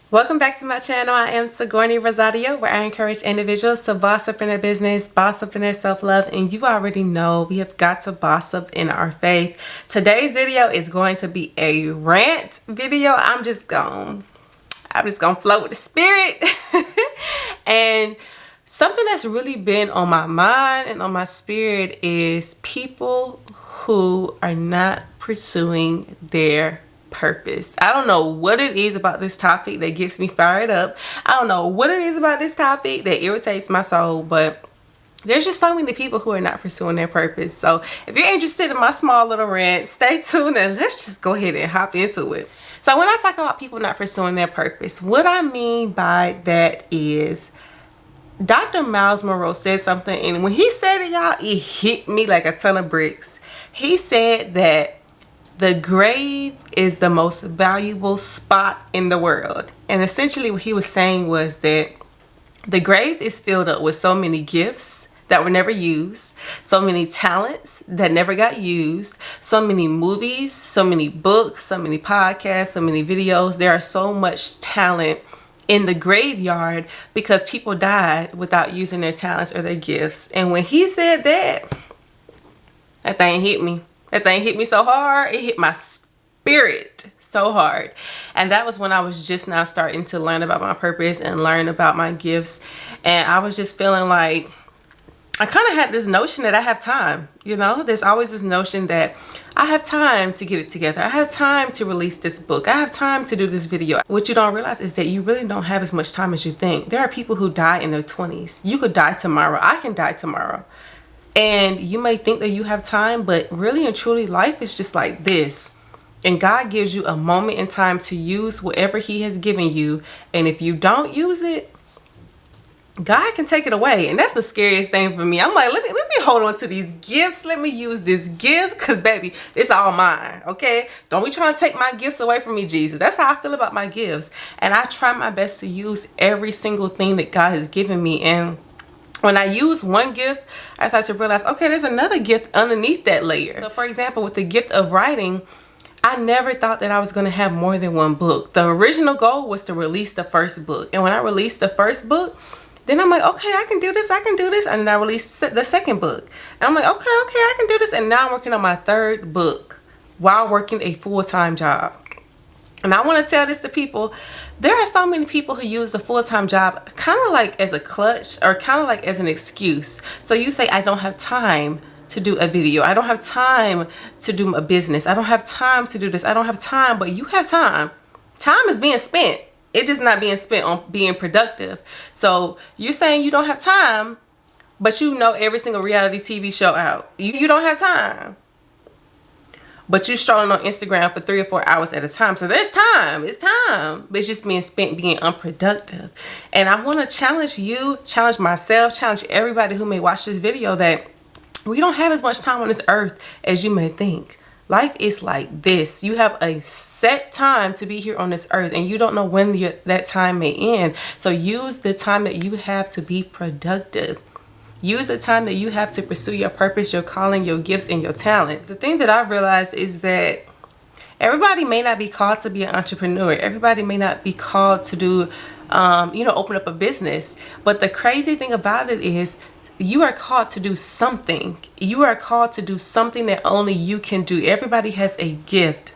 Welcome back to my channel. I am Sigourney Rosario, where I encourage individuals to boss up in their business, boss up in their self-love, and you already know we have got to boss up in our faith. Today's video is going to be a rant video. I'm just gonna flow with the spirit. And something that's really been on my mind and on my spirit is people who are not pursuing their purpose. I don't know what it is about this topic that gets me fired up. I don't know what it is about this topic that irritates my soul, but there's just so many people who are not pursuing their purpose. So if you're interested in my small little rant, stay tuned and let's just go ahead and hop into it. So when I talk about people not pursuing their purpose, what I mean by that is Dr. Miles Monroe said something, and when he said it, y'all, it hit me like a ton of bricks. He said that the grave is the most valuable spot in the world. And essentially what he was saying was that the grave is filled up with so many gifts that were never used, so many talents that never got used, so many movies, so many books, so many podcasts, so many videos. There are so much talent in the graveyard because people died without using their talents or their gifts. And when he said that, that thing hit me. That thing hit me so hard. It hit my spirit so hard. And that was when I was just now starting to learn about my purpose and learn about my gifts. And I was just feeling like I kind of had this notion that I have time. You know, there's always this notion that I have time to get it together. I have time to release this book. I have time to do this video. What you don't realize is that you really don't have as much time as you think. There are people who die in their 20s. You could die tomorrow. I can die tomorrow. And you may think that you have time, but really and truly life is just like this. And God gives you a moment in time to use whatever he has given you. And if you don't use it, God can take it away. And that's the scariest thing for me. I'm like, let me hold on to these gifts. Let me use this gift because, baby, it's all mine, okay? Don't be trying to take my gifts away from me, Jesus. That's how I feel about my gifts. And I try my best to use every single thing that God has given me. And when I use one gift, I start to realize, okay, there's another gift underneath that layer. So for example, with the gift of writing, I never thought that I was going to have more than one book. The original goal was to release the first book. And when I released the first book, then I'm like, okay, I can do this. And then I released the second book. And I'm like, okay, I can do this. And now I'm working on my third book while working a full-time job. And I want to tell this to people. There are so many people who use the full-time job kind of like as a clutch or kind of like as an excuse. So you say, I don't have time to do a video. I don't have time to do a business. I don't have time to do this. I don't have time, but you have time. Time is being spent. It's just not being spent on being productive. So you're saying you don't have time, but you know every single reality TV show out. You don't have time. But you're strolling on Instagram for 3 or 4 hours at a time. So there's time. It's time. But it's just being spent being unproductive. And I want to challenge you, challenge myself, challenge everybody who may watch this video that we don't have as much time on this earth as you may think. Life is like this. You have a set time to be here on this earth and you don't know when that time may end. So use the time that you have to be productive. Use the time that you have to pursue your purpose, your calling, your gifts, and your talents. The thing that I realized is that everybody may not be called to be an entrepreneur. Everybody may not be called to do, open up a business. But the crazy thing about it is you are called to do something. You are called to do something that only you can do. Everybody has a gift.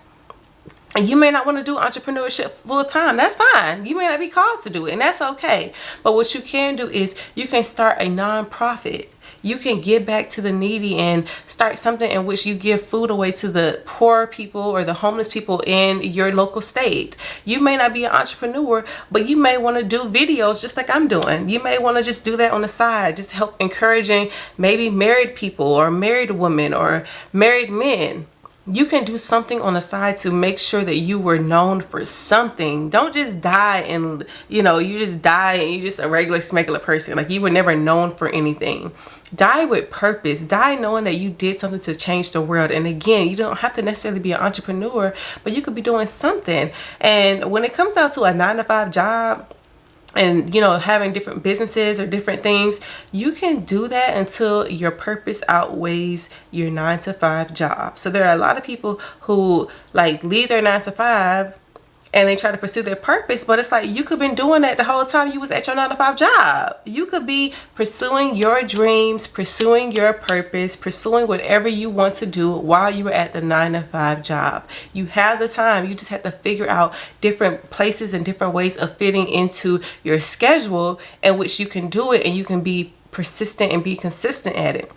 And you may not want to do entrepreneurship full time. That's fine. You may not be called to do it, and that's okay. But what you can do is you can start a nonprofit. You can give back to the needy and start something in which you give food away to the poor people or the homeless people in your local state. You may not be an entrepreneur, but you may want to do videos just like I'm doing. You may want to just do that on the side, just help encouraging maybe married people or married women or married men. You can do something on the side to make sure that you were known for something. Don't just die and, you just die and you're just a regular person. Like you were never known for anything. Die with purpose. Die knowing that you did something to change the world. And again, you don't have to necessarily be an entrepreneur, but you could be doing something. And when it comes down to a 9-to-5 job, and having different businesses or different things, you can do that until your purpose outweighs your 9-to-5 job. So there are a lot of people who leave their 9-to-5 and they try to pursue their purpose. But it's like, you could have been doing that the whole time you was at your 9-to-5 job. You could be pursuing your dreams, pursuing your purpose, pursuing whatever you want to do while you were at the 9-to-5 job. You have the time. You just have to figure out different places and different ways of fitting into your schedule in which you can do it, and you can be persistent and be consistent at it.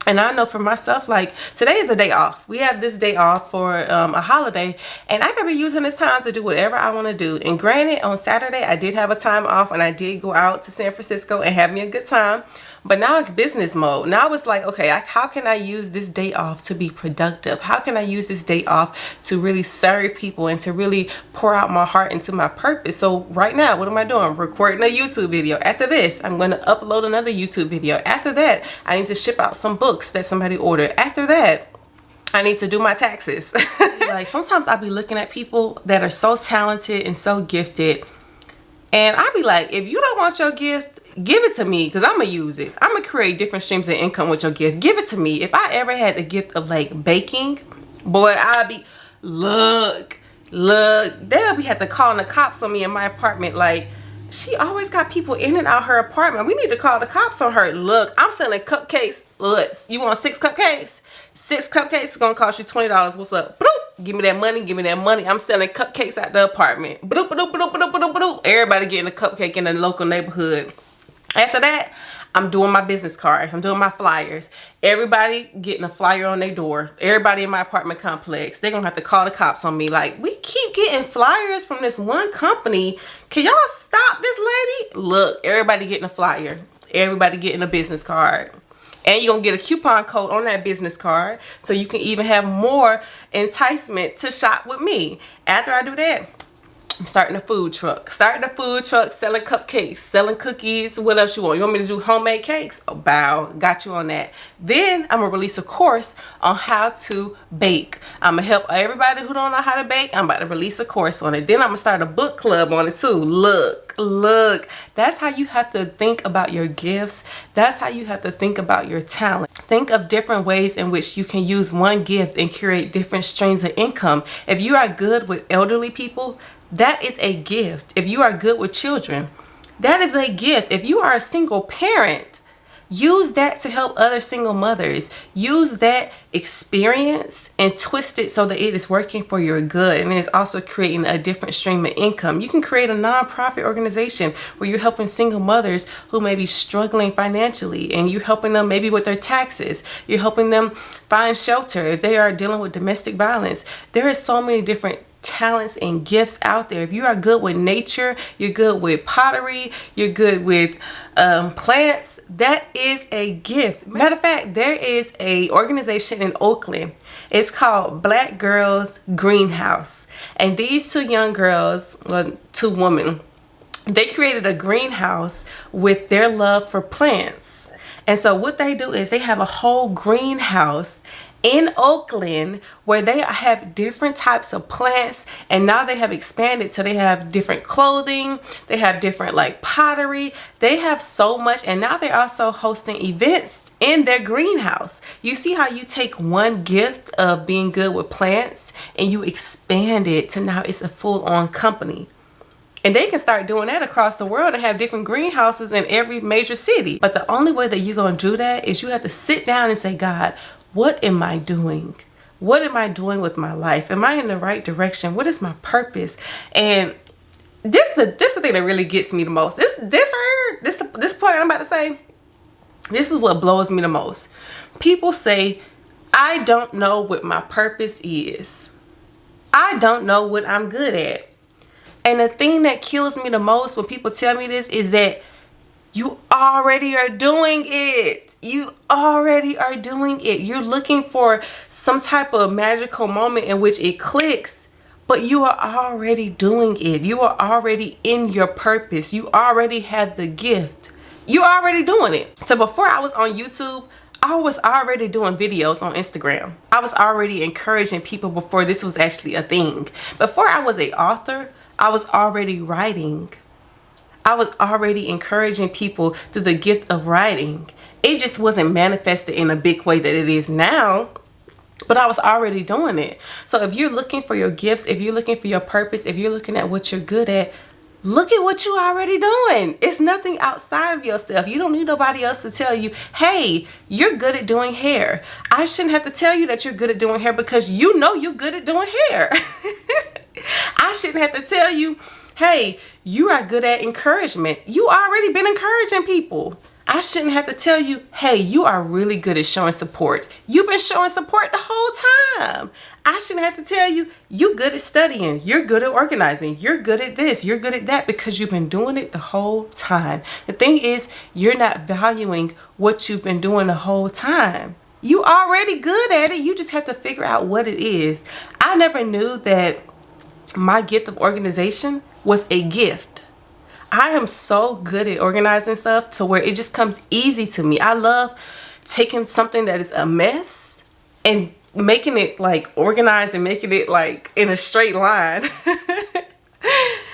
And I know for myself, like, today is a day off. We have this day off for a holiday, and I could be using this time to do whatever I want to do. And granted, on Saturday, I did have a time off, and I did go out to San Francisco and have me a good time. But now it's business mode. Now it's like, okay, how can I use this day off to be productive? How can I use this day off to really serve people and to really pour out my heart into my purpose? So right now, what am I doing? Recording a YouTube video. After this, I'm going to upload another YouTube video. After that, I need to ship out some books that somebody ordered. After that, I need to do my taxes. Like, sometimes I'll be looking at people that are so talented and so gifted, and I'll be like, if you don't want your gift, give it to me, because I'm gonna use it. I'm gonna create different streams of income with your gift. Give it to me. If I ever had the gift of like baking, boy, I'd be, look, they'll be had to call the cops on me in my apartment. Like, she always got people in and out her apartment. We need to call the cops on her. Look, I'm selling cupcakes. Look, you want 6 cupcakes? 6 cupcakes is gonna cost you $20. What's up? Bloop. Give me that money. Give me that money. I'm selling cupcakes at the apartment. Bloop, bloop, bloop, bloop, bloop, bloop. Everybody getting a cupcake in the local neighborhood. After that, I'm doing my business cards. I'm doing my flyers. Everybody getting a flyer on their door. Everybody in my apartment complex. They're going to have to call the cops on me. Like, we keep getting flyers from this one company. Can y'all stop this lady? Look, everybody getting a flyer. Everybody getting a business card. And you're going to get a coupon code on that business card, so you can even have more enticement to shop with me. After I do that, I'm starting a food truck. Selling cupcakes, selling cookies. What else you want? You want me to do homemade cakes? Oh, bow. Got you on that. Then I'm going to release a course on how to bake. I'm going to help everybody who don't know how to bake. I'm about to release a course on it. Then I'm going to start a book club on it too. Look. That's how you have to think about your gifts. That's how you have to think about your talent. Think of different ways in which you can use one gift and create different streams of income. If you are good with elderly people, that is a gift. If you are good with children, that is a gift. If you are a single parent, use that to help other single mothers. Use that experience and twist it so that it is working for your good, and it's also creating a different stream of income. You can create a nonprofit organization where you're helping single mothers who may be struggling financially, and you're helping them maybe with their taxes. You're helping them find shelter if they are dealing with domestic violence. There are so many different talents and gifts out there. If you are good with nature, you're good with pottery, you're good with plants, that is a gift. Matter of fact, there is a organization in Oakland. It's called Black Girls Greenhouse, and these 2 young girls, well, 2 women, they created a greenhouse with their love for plants. And so what they do is they have a whole greenhouse in Oakland where they have different types of plants, and now they have expanded so they have different clothing, they have different like pottery, they have so much, and now they're also hosting events in their greenhouse. You see how you take one gift of being good with plants and you expand it to now it's a full-on company. And they can start doing that across the world and have different greenhouses in every major city. But the only way that you're going to do that is you have to sit down and say, God, what am I doing? What am I doing with my life? Am I in the right direction? What is my purpose? And this the thing that really gets me the most. This point I'm about to say, this is what blows me the most. People say, I don't know what my purpose is. I don't know what I'm good at. And the thing that kills me the most when people tell me this is that you already are doing it. You already are doing it. You're looking for some type of magical moment in which it clicks, but you are already doing it. You are already in your purpose. You already have the gift. You're already doing it. So before I was on YouTube, I was already doing videos on Instagram. I was already encouraging people before this was actually a thing. Before I was an author, I was already writing. I was already encouraging people through the gift of writing. It just wasn't manifested in a big way that it is now. but I was already doing it. So if you're looking for your gifts, if you're looking for your purpose, if you're looking at what you're good at, look at what you're already doing. It's nothing outside of yourself. You don't need nobody else to tell you, hey, you're good at doing hair. I shouldn't have to tell you that you're good at doing hair because you know you're good at doing hair. I shouldn't have to tell you, hey, you are good at encouragement. You already been encouraging people. I shouldn't have to tell you, hey, you are really good at showing support. You've been showing support the whole time. I shouldn't have to tell you, you good at studying. You're good at organizing. You're good at this. You're good at that because you've been doing it the whole time. The thing is, you're not valuing what you've been doing the whole time. You already good at it. You just have to figure out what it is. I never knew that my gift of organization was a gift. I am so good at organizing stuff to where it just comes easy to me. I love taking something that is a mess and making it like organized and making it like in a straight line.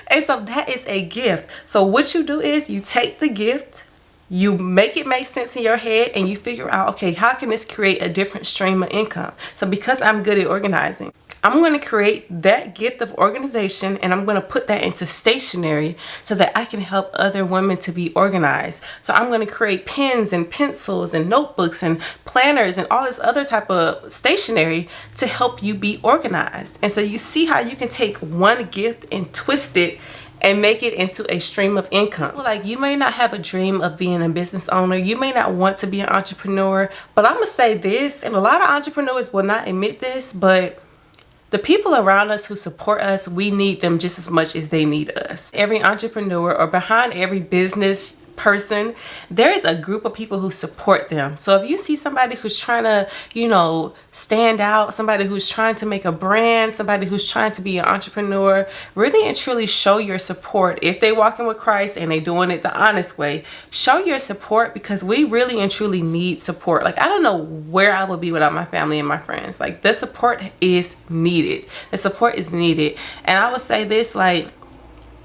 And so that is a gift. So what you do is you take the gift, you make it make sense in your head, and you figure out, okay, how can this create a different stream of income? So because I'm good at organizing, I'm going to create that gift of organization and I'm going to put that into stationery so that I can help other women to be organized. So I'm going to create pens and pencils and notebooks and planners and all this other type of stationery to help you be organized. And so you see how you can take one gift and twist it and make it into a stream of income. Like, you may not have a dream of being a business owner. You may not want to be an entrepreneur, but I'm going to say this, and a lot of entrepreneurs will not admit this, but the people around us who support us, we need them just as much as they need us. Every entrepreneur, or behind every business person, there is a group of people who support them. So if you see somebody who's trying to, stand out, somebody who's trying to make a brand, somebody who's trying to be an entrepreneur, really and truly show your support. If they walking with Christ and they doing it the honest way, show your support, because we really and truly need support. Like, I don't know where I would be without my family and my friends. Like, the support is needed. The support is needed. And I would say this, like,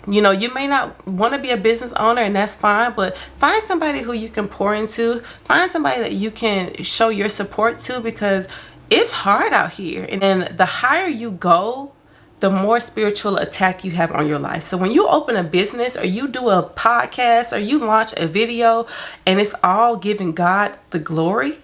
you may not want to be a business owner, and that's fine, but find somebody who you can pour into. Find somebody that you can show your support to, because it's hard out here. And the higher you go, the more spiritual attack you have on your life. So when you open a business, or you do a podcast, or you launch a video, and it's all giving God the glory,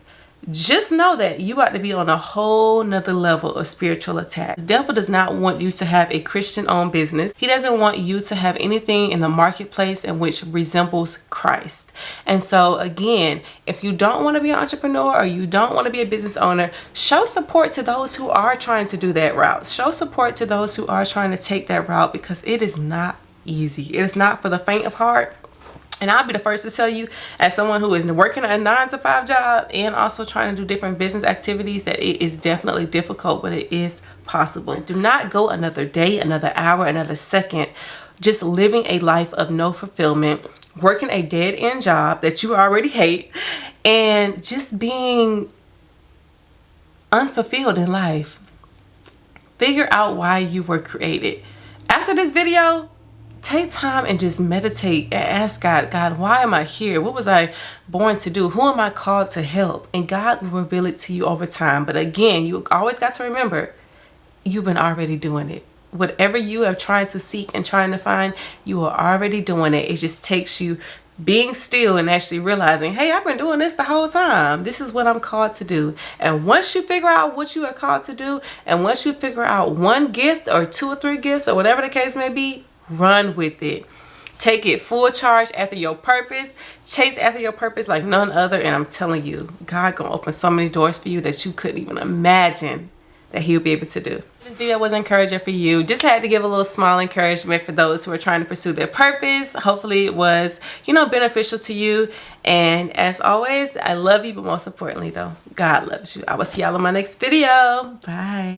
just know that you got to be on a whole nother level of spiritual attack. The devil does not want you to have a Christian-owned business. He doesn't want you to have anything in the marketplace in which resembles Christ. And so again, if you don't want to be an entrepreneur, or you don't want to be a business owner, show support to those who are trying to do that route. Show support to those who are trying to take that route, because it is not easy. It is not for the faint of heart. And I'll be the first to tell you, as someone who is working a 9-to-5 job and also trying to do different business activities, that it is definitely difficult, but it is possible. Do not go another day, another hour, another second just living a life of no fulfillment, working a dead-end job that you already hate, and just being unfulfilled in life. Figure out why you were created. After this video, take time and just meditate and ask God, why am I here? What was I born to do? Who am I called to help? And God will reveal it to you over time. But again, you always got to remember, you've been already doing it. Whatever you are trying to seek and trying to find, you are already doing it. It just takes you being still and actually realizing, hey, I've been doing this the whole time. This is what I'm called to do. And once you figure out what you are called to do, and once you figure out one gift or 2 or 3 gifts or whatever the case may be, run with it. Take it full charge after your purpose. Chase after your purpose like none other. And I'm telling you, God gonna open so many doors for you that you couldn't even imagine that He'll be able to do. This video was encouraging for you. Just had to give a little small encouragement for those who are trying to pursue their purpose. Hopefully it was, beneficial to you. And as always, I love you, but most importantly though, God loves you. I will see y'all in my next video. Bye.